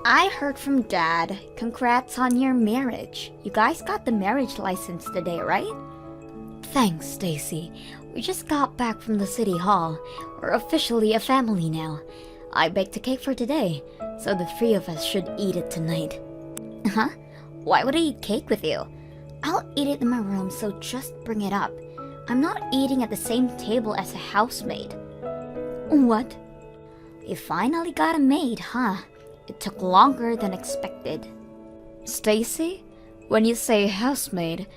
I heard from Dad. Congrats on your marriage. You guys got the marriage license today, right? Thanks, Stacy. We just got back from the city hall. We're officially a family now. I baked a cake for today, so the three of us should eat it tonight. Huh? Why would I eat cake with you? I'll eat it in my room, so just bring it up. I'm not eating at the same table as a housemaid. What? You finally got a maid, huh? It took longer than expected. Stacy, when you say housemaid,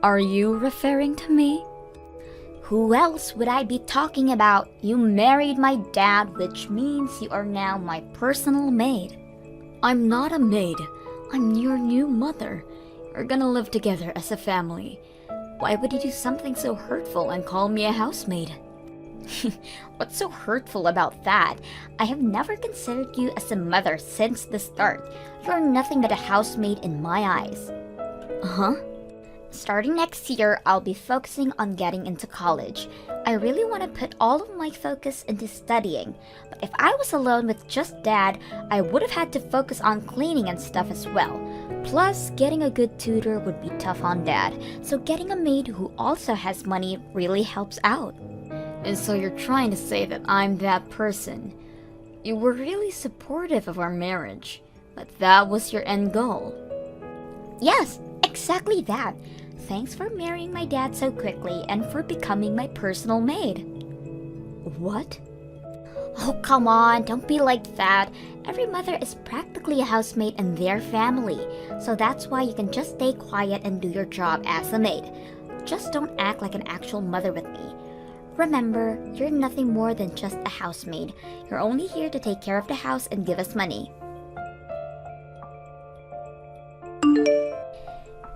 are you referring to me? Who else would I be talking about? You married my dad, which means you are now my personal maid. I'm not a maid. I'm your new mother. We're gonna live together as a family. Why would you do something so hurtful and call me a housemaid? What's so hurtful about that? I have never considered you as a mother since the start. You're nothing but a housemaid in my eyes. Huh? Starting next year, I'll be focusing on getting into college. I really want to put all of my focus into studying. But if I was alone with just Dad, I would have had to focus on cleaning and stuff as well. Plus, getting a good tutor would be tough on Dad, so getting a maid who also has money really helps out. And so you're trying to say that I'm that person. You were really supportive of our marriage, but that was your end goal. Yes, exactly that. Thanks for marrying my dad so quickly and for becoming my personal maid. What? Oh, come on, don't be like that. Every mother is practically a housemaid in their family, so that's why you can just stay quiet and do your job as a maid. Just don't act like an actual mother with me. Remember, you're nothing more than just a housemaid. You're only here to take care of the house and give us money.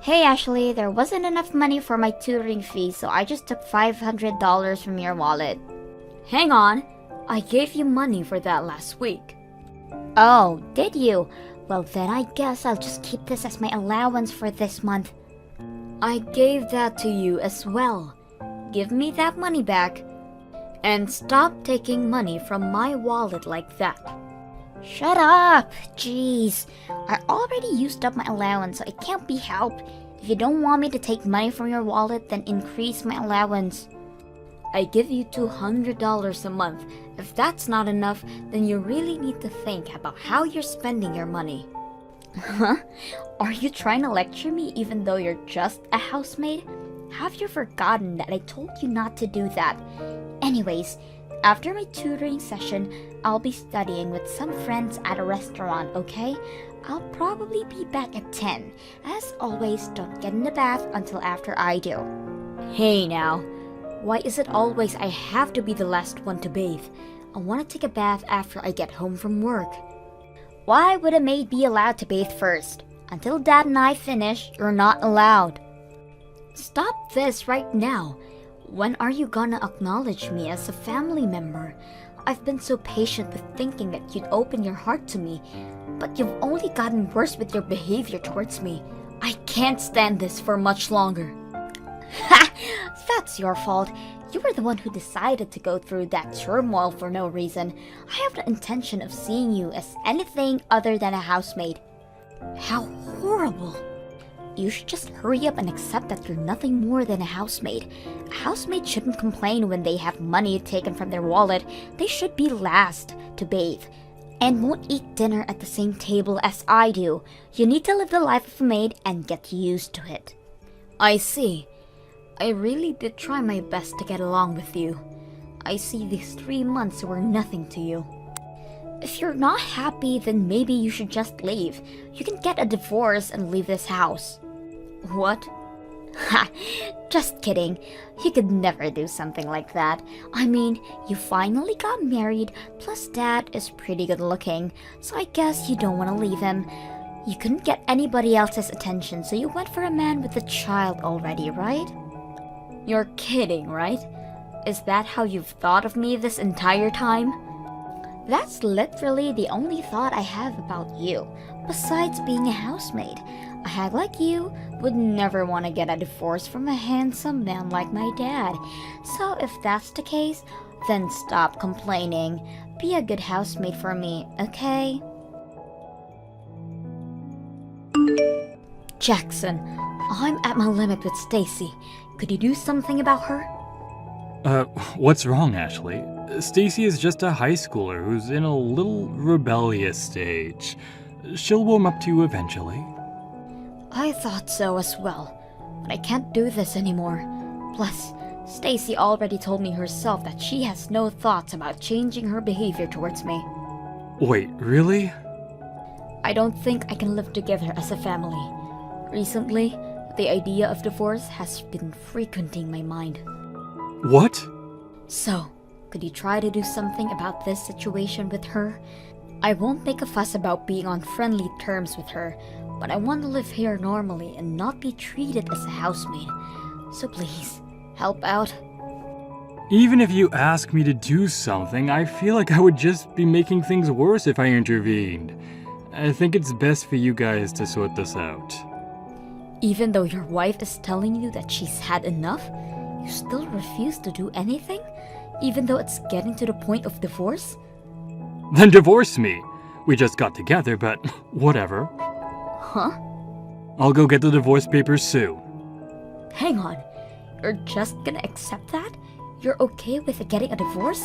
Hey Ashley, there wasn't enough money for my tutoring fee, so I just took $500 from your wallet. Hang on, I gave you money for that last week. Oh, did you? Well then I guess I'll just keep this as my allowance for this month. I gave that to you as well. Give me that money back. And stop taking money from my wallet like that. Shut up! Jeez. I already used up my allowance, so it can't be helped. If you don't want me to take money from your wallet, then increase my allowance. I give you $200 a month. If that's not enough, then you really need to think about how you're spending your money. Huh? Are you trying to lecture me even though you're just a housemaid? Have you forgotten that I told you not to do that? Anyways, after my tutoring session, I'll be studying with some friends at a restaurant, okay? I'll probably be back at 10. As always, don't get in the bath until after I do. Hey now, why is it always I have to be the last one to bathe? I want to take a bath after I get home from work. Why would a maid be allowed to bathe first? Until Dad and I finish, you're not allowed. Stop this right now. When are you gonna acknowledge me as a family member? I've been so patient with thinking that you'd open your heart to me, but you've only gotten worse with your behavior towards me. I can't stand this for much longer. Ha! That's your fault. You were the one who decided to go through that turmoil for no reason. I have no intention of seeing you as anything other than a housemaid. How horrible. You should just hurry up and accept that you're nothing more than a housemaid. A housemaid shouldn't complain when they have money taken from their wallet. They should be last to bathe. And won't eat dinner at the same table as I do. You need to live the life of a maid and get used to it. I see. I really did try my best to get along with you. I see these 3 months were nothing to you. If you're not happy, then maybe you should just leave. You can get a divorce and leave this house. What? Ha! Just kidding. You could never do something like that. I mean, you finally got married, plus Dad is pretty good looking, so I guess you don't want to leave him. You couldn't get anybody else's attention, so you went for a man with a child already, right? You're kidding, right? Is that how you've thought of me this entire time? That's literally the only thought I have about you, besides being a housemaid. A hag like you would never want to get a divorce from a handsome man like my dad. So if that's the case, then stop complaining. Be a good housemaid for me, okay? Jackson, I'm at my limit with Stacy. Could you do something about her? What's wrong, Ashley? Stacy is just a high schooler who's in a little rebellious stage. She'll warm up to you eventually. I thought so as well, but I can't do this anymore. Plus, Stacy already told me herself that she has no thoughts about changing her behavior towards me. Wait, really? I don't think I can live together as a family. Recently, the idea of divorce has been frequenting my mind. What? So, could you try to do something about this situation with her? I won't make a fuss about being on friendly terms with her, but I want to live here normally and not be treated as a housemaid. So please, help out. Even if you ask me to do something, I feel like I would just be making things worse if I intervened. I think it's best for you guys to sort this out. Even though your wife is telling you that she's had enough, you still refuse to do anything? Even though it's getting to the point of divorce? Then divorce me. We just got together, but whatever. Huh? I'll go get the divorce papers soon. Hang on. You're just gonna accept that? You're okay with getting a divorce?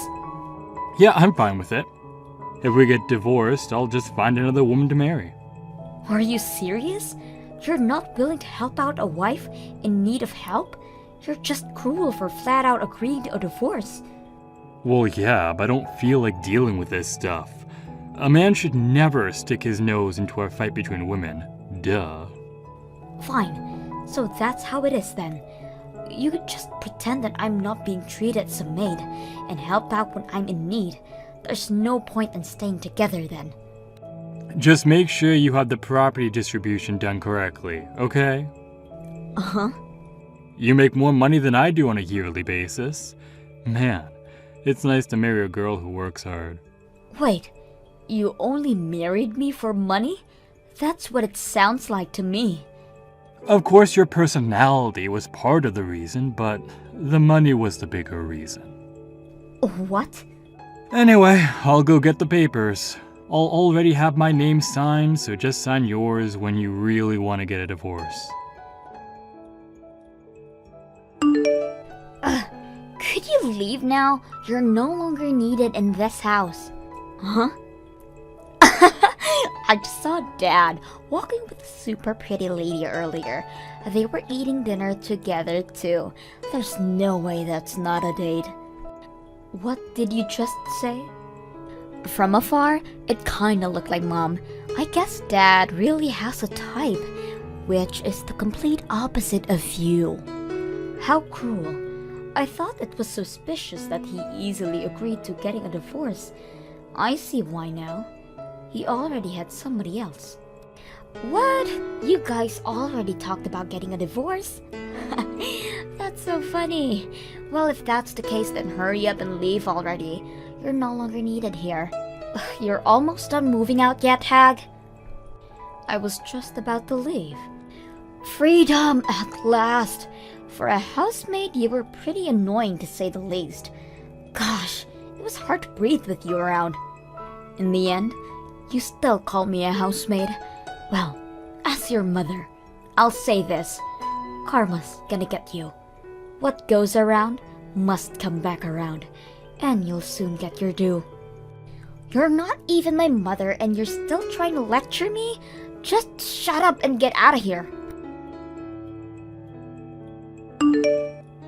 Yeah, I'm fine with it. If we get divorced, I'll just find another woman to marry. Are you serious? You're not willing to help out a wife in need of help? You're just cruel for flat out agreeing to a divorce. Well, yeah, but I don't feel like dealing with this stuff. A man should never stick his nose into a fight between women. Duh. Fine. So that's how it is then. You could just pretend that I'm not being treated as a maid and help out when I'm in need. There's no point in staying together then. Just make sure you have the property distribution done correctly, okay? Uh-huh. You make more money than I do on a yearly basis. Man, it's nice to marry a girl who works hard. Wait, you only married me for money? That's what it sounds like to me. Of course, your personality was part of the reason, but the money was the bigger reason. What? Anyway, I'll go get the papers. I'll already have my name signed, so just sign yours when you really want to get a divorce. Could you leave now? You're no longer needed in this house. Huh? I just saw Dad walking with a super pretty lady earlier. They were eating dinner together too. There's no way that's not a date. What did you just say? From afar, it kinda looked like Mom. I guess Dad really has a type, which is the complete opposite of you. How cruel. I thought it was suspicious that he easily agreed to getting a divorce. I see why now. He already had somebody else. What? You guys already talked about getting a divorce? That's so funny. Well, if that's the case, then hurry up and leave already. You're no longer needed here. You're almost done moving out yet, Hag? I was just about to leave. Freedom at last! For a housemaid, you were pretty annoying to say the least. Gosh, it was hard to breathe with you around. In the end, you still called me a housemaid. Well, as your mother, I'll say this. Karma's gonna get you. What goes around must come back around, and you'll soon get your due. You're not even my mother and you're still trying to lecture me? Just shut up and get out of here.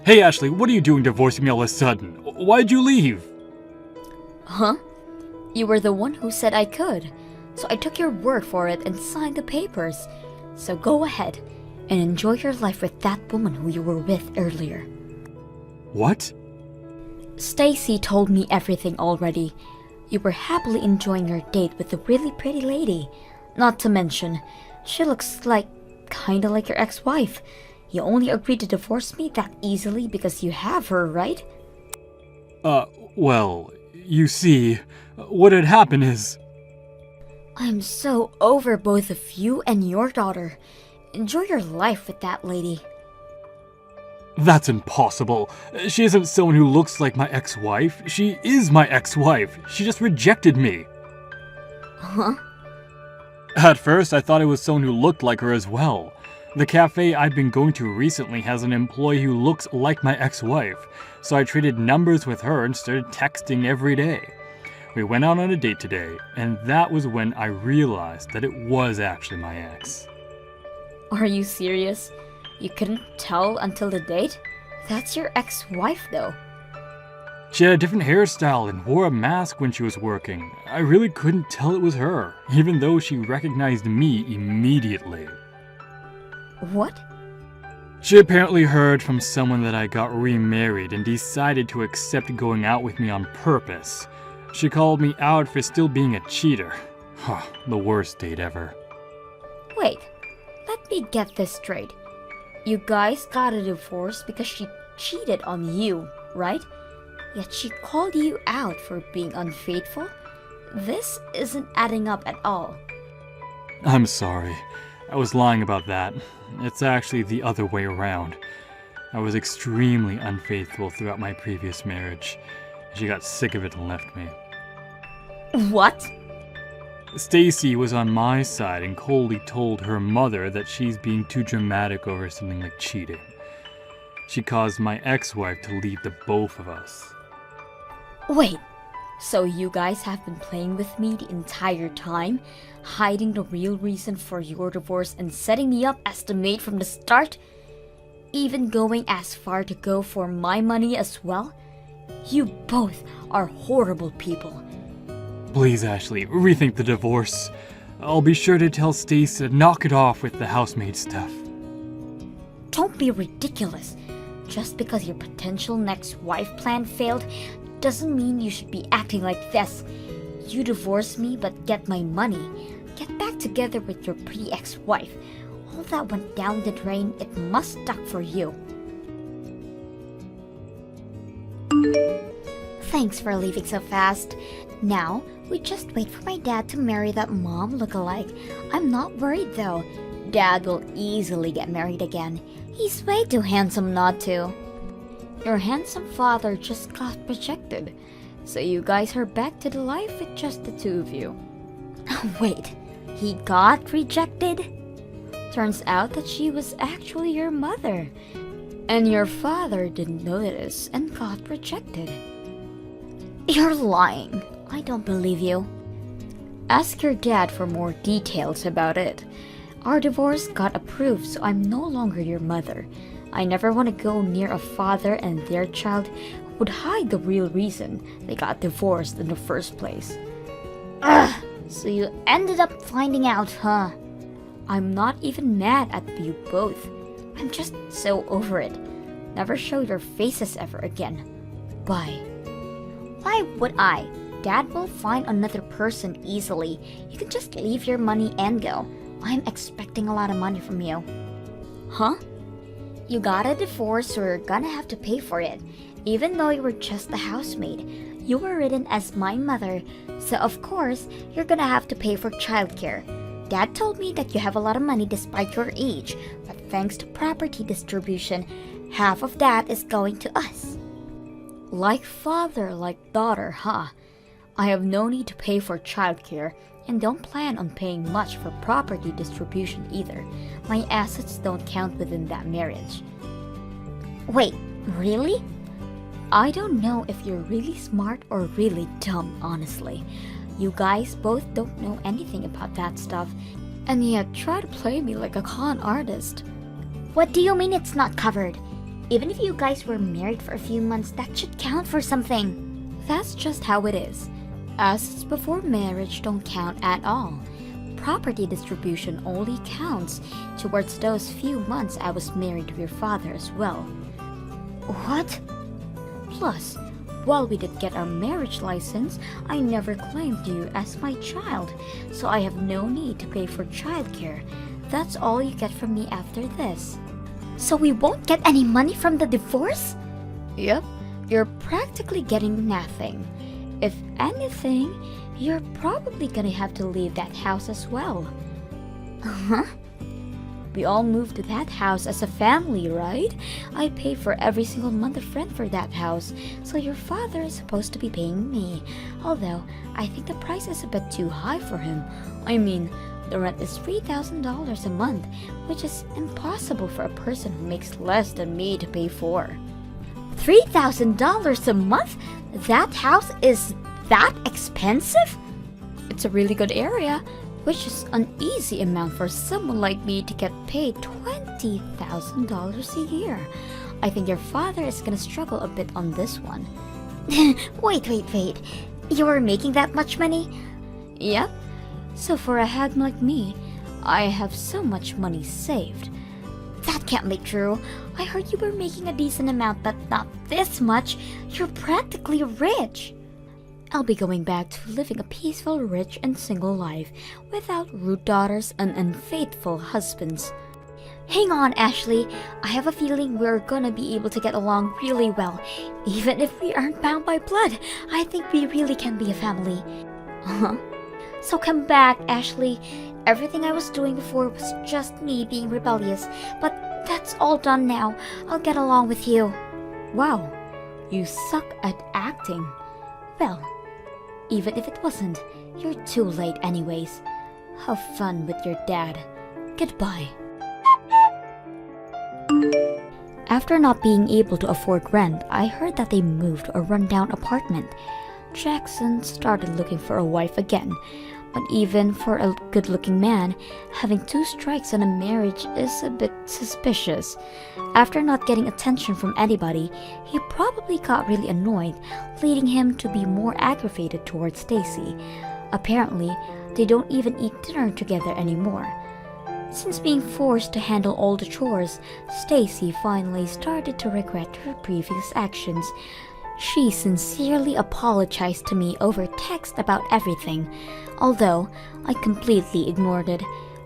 Hey Ashley, what are you doing divorcing me all of a sudden? Why'd you leave? Huh? You were the one who said I could, so I took your word for it and signed the papers. So go ahead and enjoy your life with that woman who you were with earlier. What? Stacy told me everything already. You were happily enjoying your date with the really pretty lady. Not to mention, she looks kinda like your ex-wife. You only agreed to divorce me that easily because you have her, right? Well, you see, what had happened is... I'm so over both of you and your daughter. Enjoy your life with that lady. That's impossible. She isn't someone who looks like my ex-wife. She is my ex-wife. She just rejected me. Huh? At first, I thought it was someone who looked like her as well. The cafe I've been going to recently has an employee who looks like my ex-wife, so I traded numbers with her and started texting every day. We went out on a date today, and that was when I realized that it was actually my ex. Are you serious? You couldn't tell until the date? That's your ex-wife though. She had a different hairstyle and wore a mask when she was working. I really couldn't tell it was her, even though she recognized me immediately. What? She apparently heard from someone that I got remarried and decided to accept going out with me on purpose. She called me out for still being a cheater. The worst date ever. Wait, let me get this straight. You guys got a divorce because she cheated on you, right? Yet she called you out for being unfaithful? This isn't adding up at all. I'm sorry. I was lying about that. It's actually the other way around. I was extremely unfaithful throughout my previous marriage. She got sick of it and left me. What? Stacy was on my side and coldly told her mother that she's being too dramatic over something like cheating. She caused my ex-wife to leave the both of us. Wait, so you guys have been playing with me the entire time? Hiding the real reason for your divorce and setting me up as the maid from the start? Even going as far to go for my money as well? You both are horrible people. Please, Ashley, rethink the divorce. I'll be sure to tell Stacy to knock it off with the housemaid stuff. Don't be ridiculous. Just because your potential next wife plan failed doesn't mean you should be acting like this. You divorce me but get my money. Get back together with your pre-ex-wife. All that went down the drain, it must stuck for you. Thanks for leaving so fast. Now, we just wait for my dad to marry that mom lookalike. I'm not worried though. Dad will easily get married again. He's way too handsome not to. Your handsome father just got rejected, so you guys are back to the life with just the two of you. Wait, he got rejected? Turns out that she was actually your mother, and your father didn't notice and got rejected. You're lying. I don't believe you. Ask your dad for more details about it. Our divorce got approved, so I'm no longer your mother. I never want to go near a father and their child who would hide the real reason they got divorced in the first place. Ugh! So you ended up finding out, huh? I'm not even mad at you both. I'm just so over it. Never show your faces ever again. Bye. Why would I? Dad will find another person easily. You can just leave your money and go. I'm expecting a lot of money from you. Huh? You got a divorce, so you're gonna have to pay for it. Even though you were just a housemaid, you were written as my mother, so of course, you're gonna have to pay for childcare. Dad told me that you have a lot of money despite your age, but thanks to property distribution, half of that is going to us. Like father, like daughter, huh? I have no need to pay for childcare, and don't plan on paying much for property distribution either. My assets don't count within that marriage. Wait, really? I don't know if you're really smart or really dumb, honestly. You guys both don't know anything about that stuff, and yet try to play me like a con artist. What do you mean it's not covered? Even if you guys were married for a few months, that should count for something. That's just how it is. Assets before marriage don't count at all. Property distribution only counts towards those few months I was married to your father as well. What? Plus, while we did get our marriage license, I never claimed you as my child, so I have no need to pay for childcare. That's all you get from me after this. So we won't get any money from the divorce? Yep, you're practically getting nothing. If anything, you're probably gonna have to leave that house as well. Huh? We all moved to that house as a family, right? I pay for every single month of rent for that house, so your father is supposed to be paying me. Although, I think the price is a bit too high for him. I mean, The rent is $3,000 a month, which is impossible for a person who makes less than me to pay for. $3,000 a month? That house is that expensive? It's a really good area, which is an easy amount for someone like me to get paid $20,000 a year. I think your father is gonna struggle a bit on this one. Wait. You're making that much money? Yep. So for a hag like me, I have so much money saved. That can't be true. I heard you were making a decent amount, but not this much. You're practically rich. I'll be going back to living a peaceful, rich, and single life without rude daughters and unfaithful husbands. Hang on, Ashley. I have a feeling we're gonna be able to get along really well. Even if we aren't bound by blood, I think we really can be a family. Uh-huh. So come back, Ashley. Everything I was doing before was just me being rebellious, but that's all done now. I'll get along with you. Wow, you suck at acting. Well, even if it wasn't, you're too late anyways. Have fun with your dad. Goodbye. After not being able to afford rent, I heard that they moved to a rundown apartment. Jackson started looking for a wife again. But even for a good-looking man, having 2 strikes on a marriage is a bit suspicious. After not getting attention from anybody, he probably got really annoyed, leading him to be more aggravated towards Stacy. Apparently, they don't even eat dinner together anymore. Since being forced to handle all the chores, Stacy finally started to regret her previous actions. She sincerely apologized to me over text about everything, although I completely ignored it.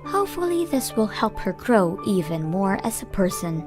Hopefully this will help her grow even more as a person.